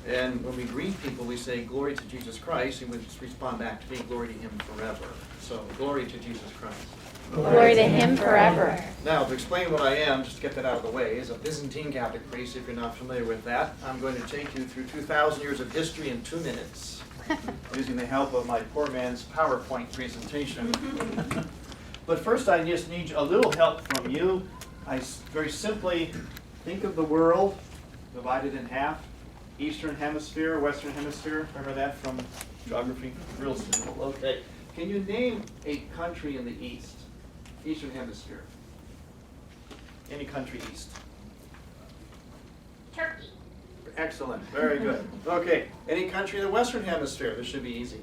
And when we greet people, we say, glory to Jesus Christ, and we just respond back to me, glory to him forever. So, glory to Jesus Christ. Glory to him forever. Now, to explain what I am, just to get that out of the way, as a Byzantine Catholic priest, if you're not familiar with that, I'm going to take you through 2,000 years of history in 2 minutes, using the help of my poor man's PowerPoint presentation. But first, I just need a little help from you. Very simply, think of the world divided in half. Eastern Hemisphere, Western Hemisphere. Remember that from geography? Real simple. Okay. Can you name a country in the East? Eastern Hemisphere. Any country east. Turkey. Excellent. Very good. Okay. Any country in the Western Hemisphere? This should be easy.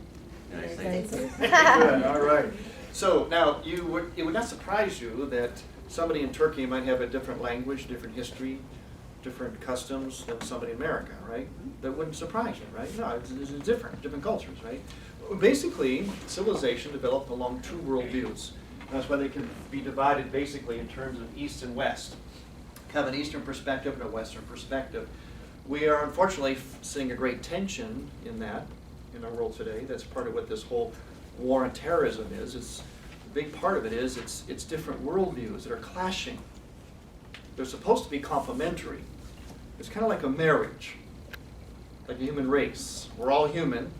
United States. Good. All right. So now it would not surprise you that somebody in Turkey might have a different language, different history, different customs than somebody in America, right? That wouldn't surprise you, right? No, it's different cultures, right? Basically, civilization developed along 2 worldviews. That's why they can be divided basically in terms of East and West. Have an Eastern perspective and a Western perspective. We are unfortunately seeing a great tension in that in our world today. That's part of what this whole war on terrorism is. It's a big part of it is it's different worldviews that are clashing. They're supposed to be complementary. It's kind of like a marriage, like a human race. We're all human,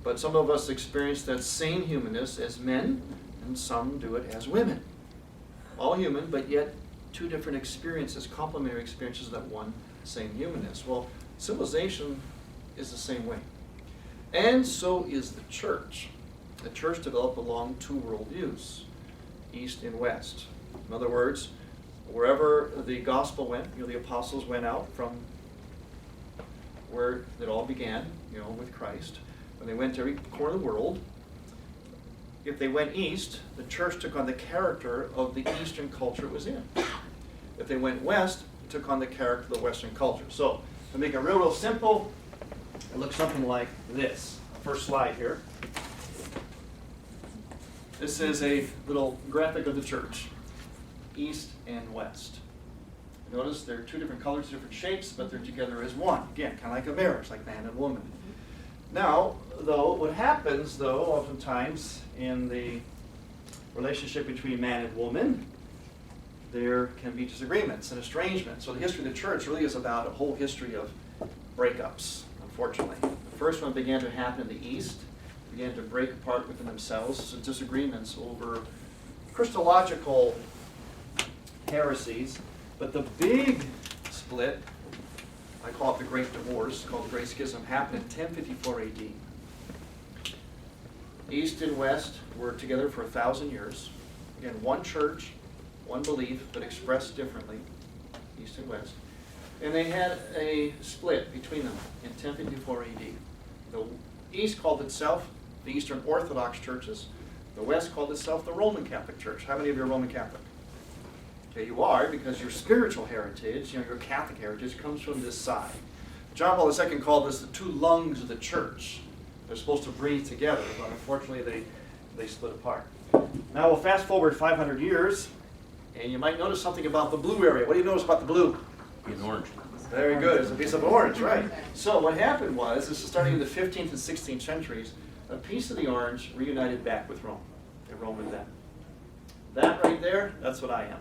but some of us experience that same humanness as men, and some do it as women. All human, but yet 2 different experiences, complementary experiences of that one same humanness. Well, civilization is the same way. And so is the church. The church developed along 2 worldviews, East and West. In other words, wherever the gospel went, the apostles went out from where it all began, with Christ. When they went to every corner of the world, if they went east, the church took on the character of the Eastern culture it was in. If they went west, it took on the character of the Western culture. So, to make it real simple, it looks something like this. First slide here. This is a little graphic of the church. East and West. Notice they're 2 different colors, different shapes, but they're together as one. Again, kind of like a marriage, like man and woman. Now, though, what happens, oftentimes in the relationship between man and woman, there can be disagreements and estrangements. So the history of the church really is about a whole history of breakups, unfortunately. The first one began to happen in the East, began to break apart within themselves, so disagreements over Christological heresies. But the big split, I call it the Great Divorce, called the Great Schism, happened in 1054 AD. East and West were together for 1,000 years. Again, one church, one belief, but expressed differently, East and West. And they had a split between them in 1054 AD. The East called itself the Eastern Orthodox churches. The West called itself the Roman Catholic Church. How many of you are Roman Catholic? Okay, you are, because your spiritual heritage, your Catholic heritage, comes from this side. John Paul II called this the 2 lungs of the church. They're supposed to breathe together, but unfortunately they split apart. Now we'll fast forward 500 years, and you might notice something about the blue area. What do you notice about the blue? It's orange. Very good. It's a piece of orange, right? So what happened was, this is starting in the 15th and 16th centuries, a piece of the orange reunited back with Rome. And Rome with them. That right there, that's what I am.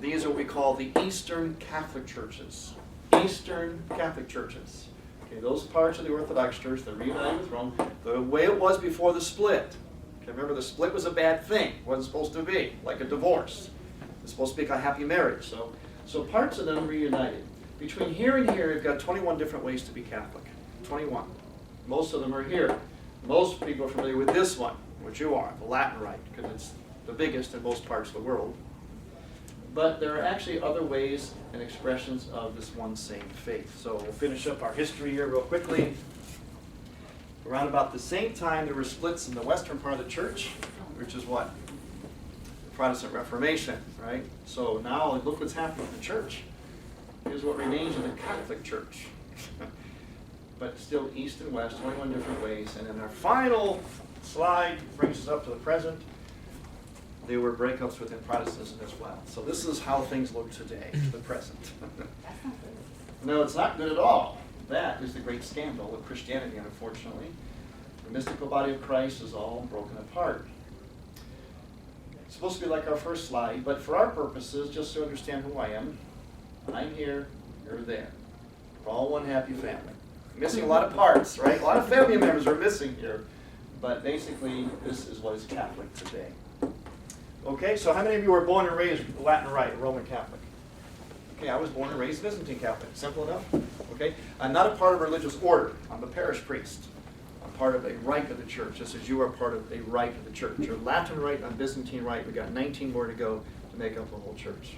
These are what we call the Eastern Catholic churches. Eastern Catholic churches. Okay, those parts of the Orthodox Church that reunited with Rome, the way it was before the split. Okay, remember, the split was a bad thing. It wasn't supposed to be, like a divorce. It's supposed to be like a happy marriage. So parts of them reunited. Between here and here, you've got 21 different ways to be Catholic. 21. Most of them are here. Most people are familiar with this one, which you are, the Latin Rite, because it's the biggest in most parts of the world. But there are actually other ways and expressions of this one same faith. So we'll finish up our history here real quickly. Around about the same time, there were splits in the western part of the church, which is what? The Protestant Reformation, right? So now look what's happening in the church. Here's what remains in the Catholic Church. But still East and West, 21 different ways. And then our final slide brings us up to the present. There were breakups within Protestantism as well. So this is how things look today, the present. No, it's not good at all. That is the great scandal of Christianity, unfortunately. The mystical body of Christ is all broken apart. It's supposed to be like our first slide, but for our purposes, just to understand who I am, I'm here, you're there. We're all one happy family. Missing a lot of parts, right? A lot of family members are missing here. But basically, this is what is Catholic today. Okay, so how many of you were born and raised Latin Rite, Roman Catholic? Okay, I was born and raised Byzantine Catholic. Simple enough? Okay, I'm not a part of a religious order. I'm a parish priest. I'm part of a rite of the church, just as you are part of a rite of the church. You're Latin Rite, I'm Byzantine Rite. We've got 19 more to go to make up the whole church.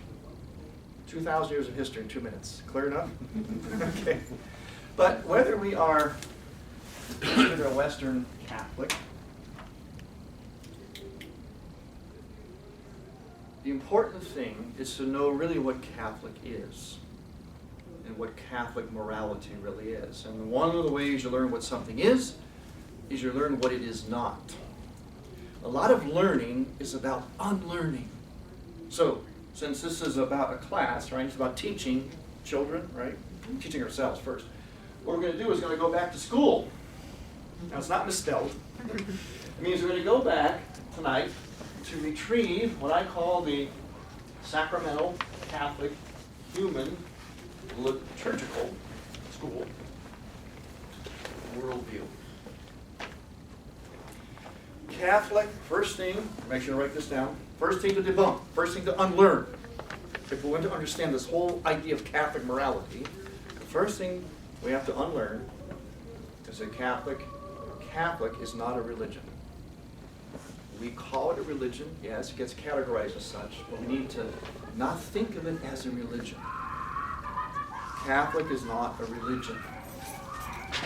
2,000 years of history in 2 minutes. Clear enough? Okay. But whether we are Eastern or Western Catholic, the important thing is to know really what Catholic is and what Catholic morality really is. And one of the ways you learn what something is you learn what it is not. A lot of learning is about unlearning. So, since this is about a class, right, it's about teaching children, right, teaching ourselves first. What we're going to do is going to go back to school. Now, it's not misspelled. It means we're going to go back tonight to retrieve what I call the sacramental, Catholic, human, liturgical school worldview. Catholic, first thing, make sure to write this down, first thing to debunk, first thing to unlearn. If we want to understand this whole idea of Catholic morality, the first thing we have to unlearn is that Catholic is not a religion. We call it a religion, yes, it gets categorized as such, but we need to not think of it as a religion. Catholic is not a religion.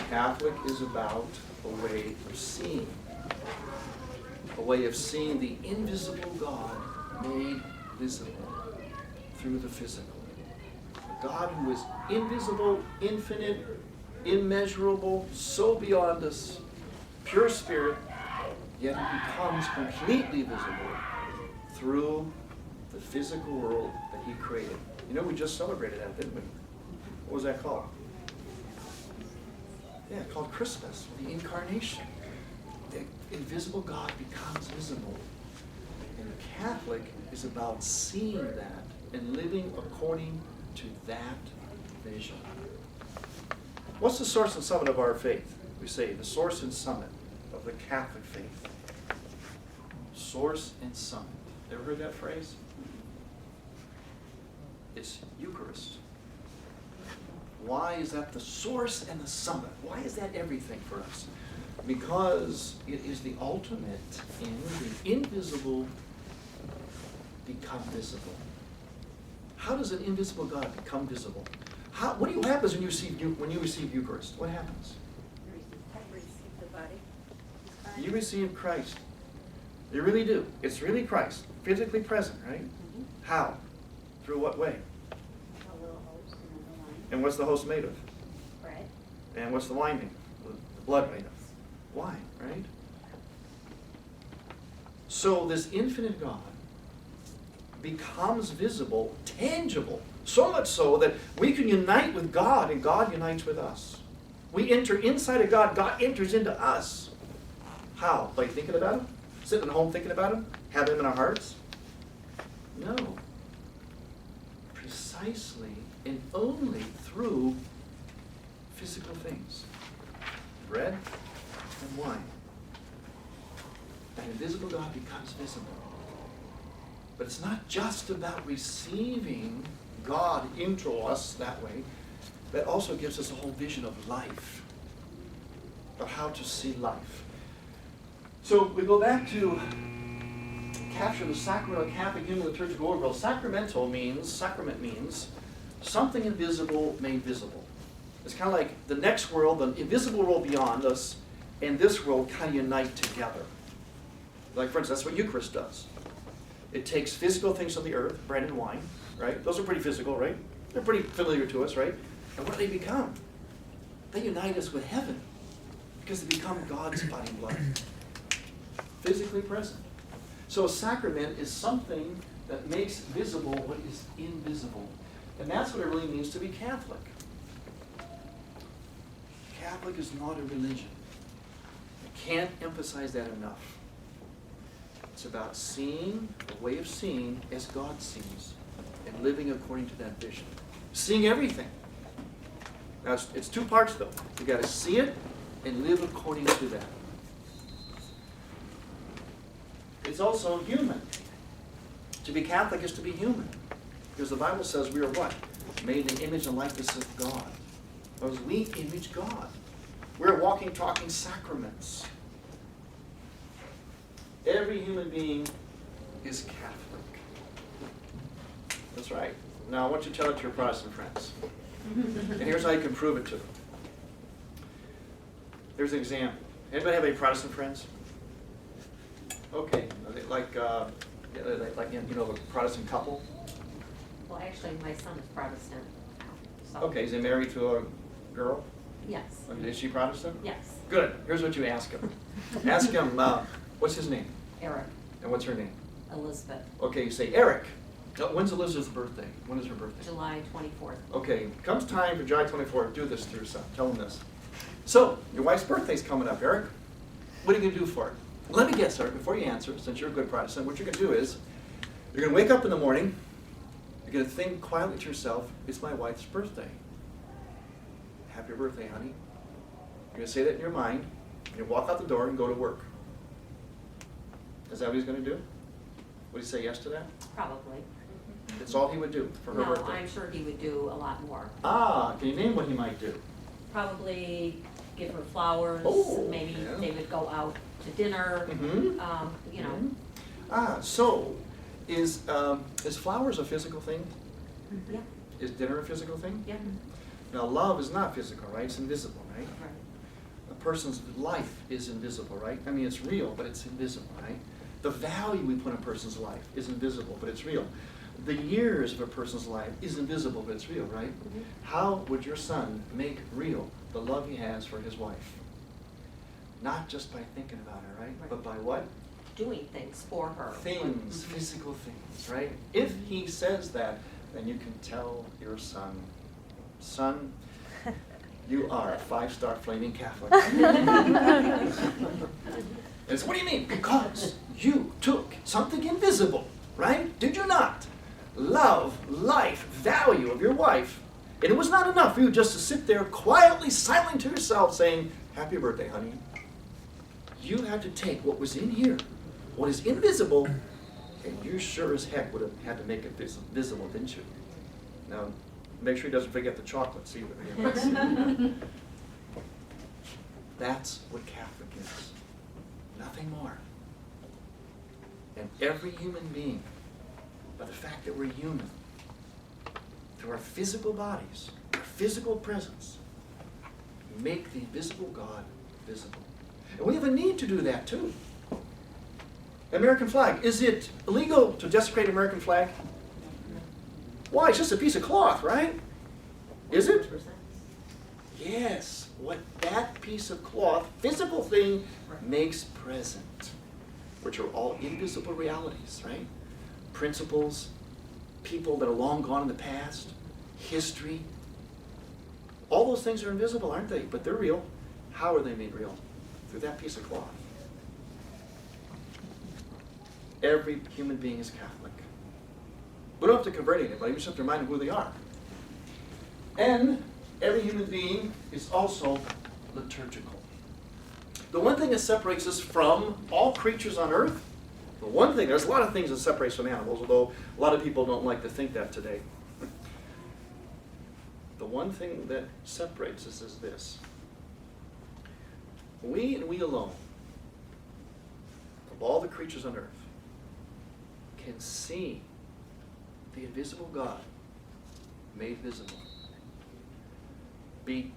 Catholic is about a way of seeing. A way of seeing the invisible God made visible through the physical. A God who is invisible, infinite, immeasurable, so beyond us, pure spirit, yet he becomes completely visible through the physical world that he created. You know, we just celebrated that, didn't we? What was that called? Yeah, called Christmas, the Incarnation. The invisible God becomes visible. And the Catholic is about seeing that and living according to that vision. What's the source and summit of our faith? We say the source and summit of the Catholic faith. Source and summit. Ever heard that phrase? It's Eucharist. Why is that the source and the summit? Why is that everything for us? Because it is the ultimate in the invisible become visible. How does an invisible God become visible? What happens when you receive Eucharist? What happens? Receive the body. You receive Christ. You really do. It's really Christ, physically present, right? Mm-hmm. How? Through what way? A little host and then the wine. And what's the host made of? Bread. And what's the wine made of? The blood made of? Wine, right? So this infinite God becomes visible, tangible, so much so that we can unite with God and God unites with us. We enter inside of God, God enters into us. How? By thinking about Him? Sitting at home thinking about Him? Have Him in our hearts? No. Precisely and only through physical things. Bread and wine. That invisible God becomes visible. But it's not just about receiving God into us that way. That also gives us a whole vision of life. Of how to see life. So we go back to capture the sacramental Catholic human liturgical order. Sacrament means something invisible made visible. It's kind of like the next world, the invisible world beyond us, and this world kind of unite together. Like, for instance, that's what Eucharist does. It takes physical things on the earth, bread and wine, right? Those are pretty physical, right? They're pretty familiar to us, right? And what do they become? They unite us with heaven because they become God's body and blood. Physically present. So a sacrament is something that makes visible what is invisible. And that's what it really means to be Catholic. Catholic is not a religion. I can't emphasize that enough. It's about seeing, a way of seeing as God sees, and living according to that vision. Seeing everything. Now, it's two parts, though. You've got to see it and live according to that. It's also human. To be Catholic is to be human. Because the Bible says we are what? Made in the image and likeness of God. Because we image God. We're walking, talking sacraments. Every human being is Catholic. That's right. Now I want you to tell it to your Protestant friends. And here's how you can prove it to them. Here's an example. Anybody have any Protestant friends? Okay, like a Protestant couple? Well, actually, my son is Protestant. So. Okay, is he married to a girl? Yes. Is she Protestant? Yes. Good. Here's what you ask him. Ask him, what's his name? Eric. And what's her name? Elizabeth. Okay, you say, Eric. When's Elizabeth's birthday? When is her birthday? July 24th. Okay, comes time for July 24th, do this to your son. Tell him this. So, your wife's birthday's coming up, Eric. What are you going to do for it? Let me guess, Eric, before you answer, since you're a good Protestant, what you're going to do is, you're going to wake up in the morning, you're going to think quietly to yourself, it's my wife's birthday. Happy birthday, honey. You're going to say that in your mind, and you walk out the door and go to work. Is that what he's going to do? Would he say yes to that? Probably. That's all he would do for her No, birthday? I'm sure he would do a lot more. Ah, can you name what he might do? Probably give her flowers. Oh, Maybe yeah. they would go out to dinner. Mhm. You know. Mhm. Ah, so is flowers a physical thing? Yeah. Is dinner a physical thing? Yeah. Now, love is not physical, right? It's invisible, right? Right. A person's life is invisible, right? I mean, it's real, but it's invisible, right? The value we put in a person's life is invisible, but it's real. The years of a person's life is invisible, but it's real, right? Mhm. How would your son make real the love he has for his wife? Not just by thinking about her, right? Right. But by what? Doing things for her. Things, Mhm. physical things, right? If he says that, then you can tell your son, you are a 5-star flaming Catholic. And so, what do you mean? Because you took something invisible, right? Did you not? Love, life, value of your wife. And it was not enough for you just to sit there quietly, silent to yourself, saying, happy birthday, honey. You had to take what was in here, what is invisible, and you sure as heck would have had to make it visible, didn't you? Now, make sure he doesn't forget the chocolates either. That's what Catholic is. Nothing more. And every human being, by the fact that we're human, through our physical bodies, our physical presence, make the invisible God visible. And we have a need to do that too. American flag. Is it illegal to desecrate American flag? Why? It's just a piece of cloth, right? Is it? 100%. Yes. What that piece of cloth, physical thing, makes present, which are all invisible realities, right? Principles, people that are long gone in the past, history. All those things are invisible, aren't they? But they're real. How are they made real? Through that piece of cloth. Every human being is Catholic. We don't have to convert anybody, we just have to remind them who they are. And every human being is also liturgical. The one thing that separates us from all creatures on earth, the one thing, there's a lot of things that separate us from animals, although a lot of people don't like to think that today. The one thing that separates us is this. We and we alone, of all the creatures on earth, can see the invisible God made visible. Be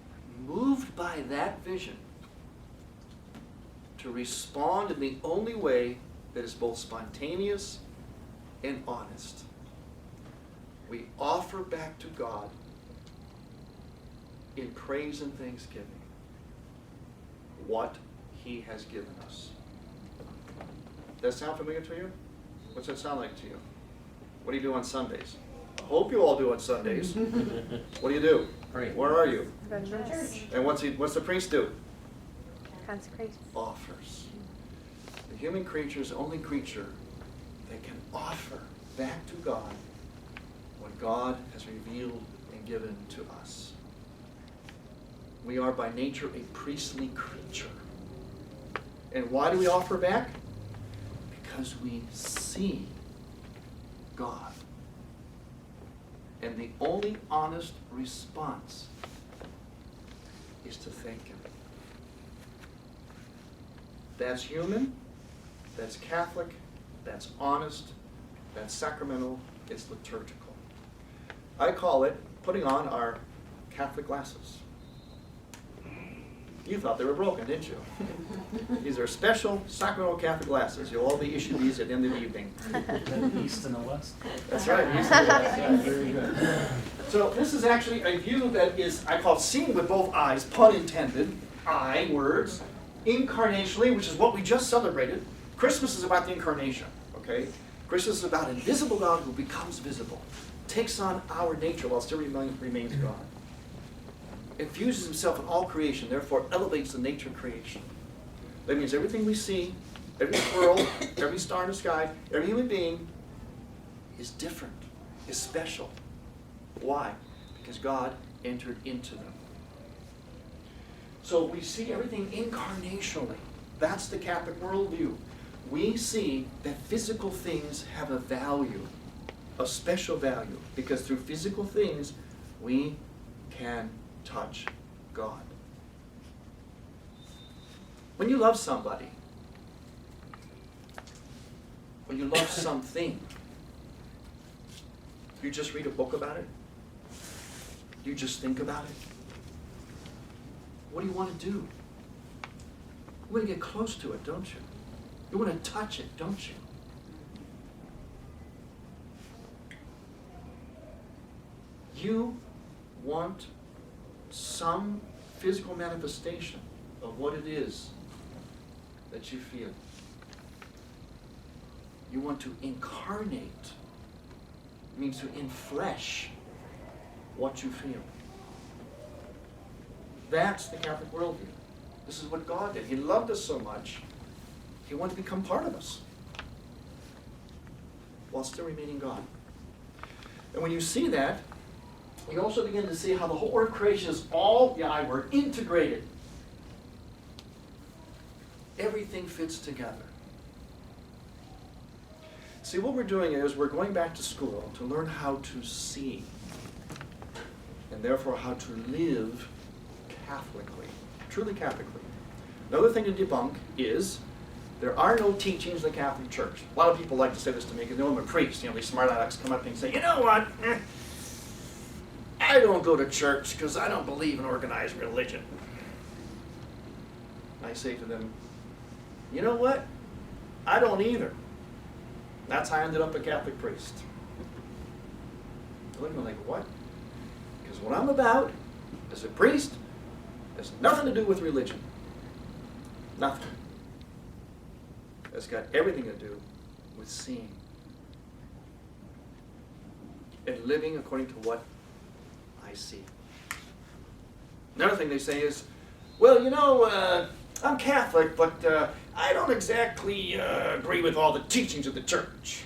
moved by that vision to respond in the only way that is both spontaneous and honest. We offer back to God in praise and thanksgiving what He has given us. Does that sound familiar to you? What's that sound like to you? What do you do on Sundays? I hope you all do on Sundays. What do you do? Pray. Where are you? Go to mass. And what's the priest do? Consecrate. Offers. The human creature is the only creature that can offer back to God what God has revealed and given to us. We are by nature a priestly creature. And why do we offer back? Because we see God. And the only honest response is to thank Him. That's human, that's Catholic, that's honest, that's sacramental, it's liturgical. I call it putting on our Catholic glasses. You thought they were broken, didn't you? These are special sacramental Catholic glasses. You'll all be issued these at the end of the evening. The east and the west. That's right. East and west. Yeah, very good. So this is actually a view that is, I call seeing with both eyes, pun intended, eye words, incarnationally, which is what we just celebrated. Christmas is about the incarnation, okay? Christmas is about invisible God who becomes visible, takes on our nature while still remains God. Infuses himself in all creation, therefore elevates the nature of creation. That means everything we see, every squirrel, every star in the sky, every human being is different, is special. Why? Because God entered into them. So we see everything incarnationally. That's the Catholic worldview. We see that physical things have a value, a special value, because through physical things we can touch God. When you love somebody, when you love something, you just read a book about it? You just think about it? What do you want to do? You want to get close to it, don't you? You want to touch it, don't you? You want some physical manifestation of what it is that you feel. You want to incarnate. It means to inflesh what you feel. That's the Catholic worldview. This is what God did. He loved us so much, He wanted to become part of us while still remaining God. And when you see that, you also begin to see how the whole word creation is all, the I word, integrated. Everything fits together. See, what we're doing is we're going back to school to learn how to see, and therefore how to live Catholically, truly Catholically. Another thing to debunk is there are no teachings in the Catholic Church. A lot of people like to say this to me because they know I'm a priest. You know, these smart alecks come up and say, you know what? I don't go to church because I don't believe in organized religion. I say to them, you know what? I don't either. That's how I ended up a Catholic priest. They look at me like, what? Because what I'm about as a priest has nothing to do with religion. Nothing. It's got everything to do with seeing and living according to what I see. Another thing they say is, well, you know, I'm Catholic, but I don't exactly agree with all the teachings of the church.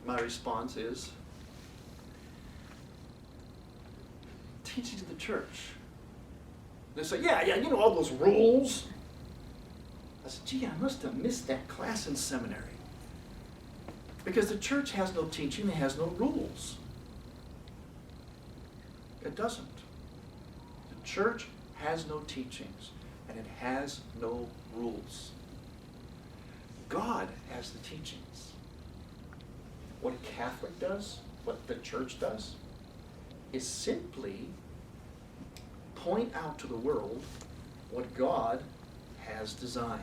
My response is, teachings of the church. They say, yeah, you know, all those rules. I said, gee, I must have missed that class in seminary. Because the church has no teaching, it has no rules. It doesn't. The church has no teachings, and it has no rules. God has the teachings. What a Catholic does, what the church does, is simply point out to the world what God has designed.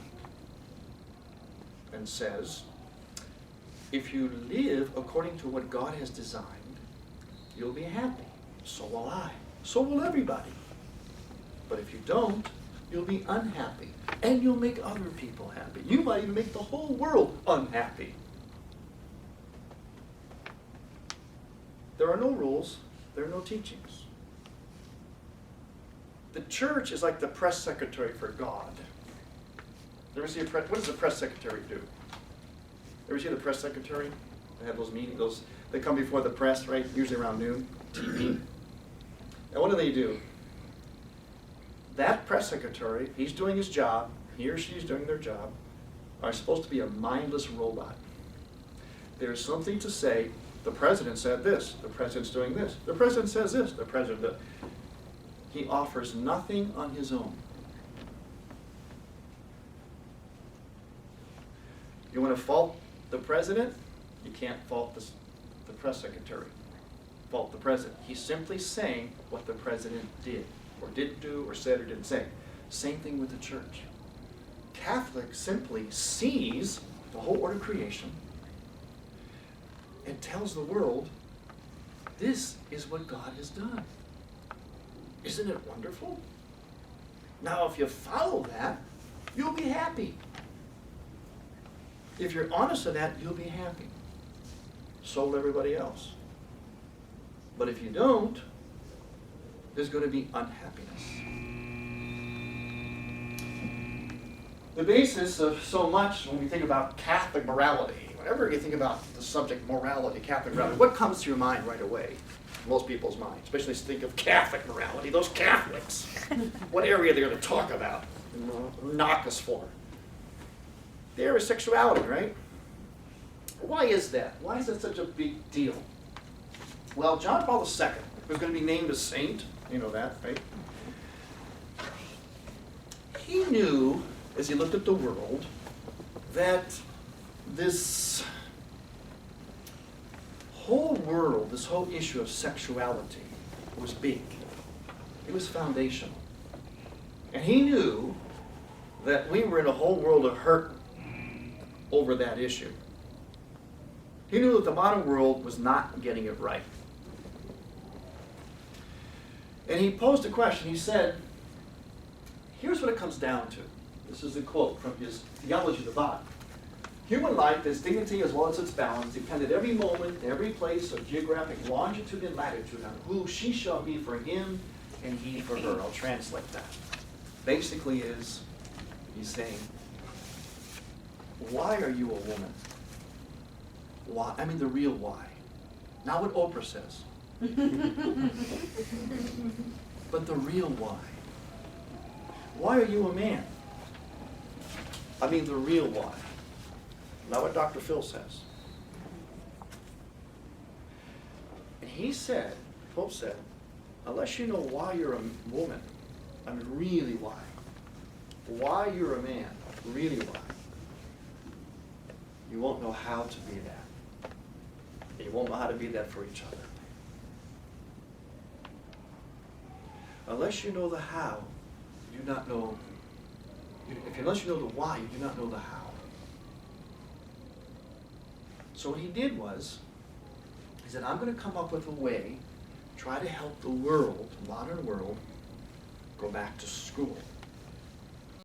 And says, if you live according to what God has designed, you'll be happy. So will I. So will everybody. But if you don't, you'll be unhappy. And you'll make other people happy. You might even make the whole world unhappy. There are no rules. there are no teachings. The church is like the press secretary for God. Ever see what does the press secretary do? Ever see the press secretary? They have those meetings, they come before the press, right? Usually around noon, TV. And what do? That press secretary, he's doing his job, he or she's doing their job, are supposed to be a mindless robot. There's something to say, the president said this, the president's doing this, the president says this, the president does. He offers nothing on his own. You want to fault the president? You can't fault the press secretary. Fault the president. He's simply saying what the president did, or didn't do, or said, or didn't say. Same thing with the church. Catholic simply sees the whole order of creation and tells the world, this is what God has done. Isn't it wonderful? Now, if you follow that, you'll be happy. If you're honest with that, you'll be happy. So will everybody else. But if you don't, there's going to be unhappiness. The basis of so much when we think about Catholic morality, whenever you think about the subject morality, Catholic morality, what comes to your mind right away? Most people's mind, especially think of Catholic morality, those Catholics. What area they're going to talk about, knock us for? The area of sexuality, right? Why is that? Why is that such a big deal? Well, John Paul II was going to be named a saint. You know that, right? He knew, as he looked at the world, that this whole world, this whole issue of sexuality was big. It was foundational. And he knew that we were in a whole world of hurt over that issue. He knew that the modern world was not getting it right. And he posed a question. He said, here's what it comes down to. This is a quote from his Theology of the Body. Human life, its dignity as well as its balance, depend at every moment, every place of geographic longitude and latitude on who she shall be for him and he for her. I'll translate that. Basically he's saying, why are you a woman? Why? I mean the real why. Not what Oprah says. But the real why. Why are you a man? I mean the real why. Not what Dr. Phil says. And he said, Pope said, unless you know why you're a woman, I mean really why you're a man, really why, you won't know how to be that. And you won't know how to be that for each other. Unless you know the how, you do not know, unless you know the why, you do not know the how. So what he did was, he said, I'm going to come up with a way, try to help the world, the modern world, go back to school.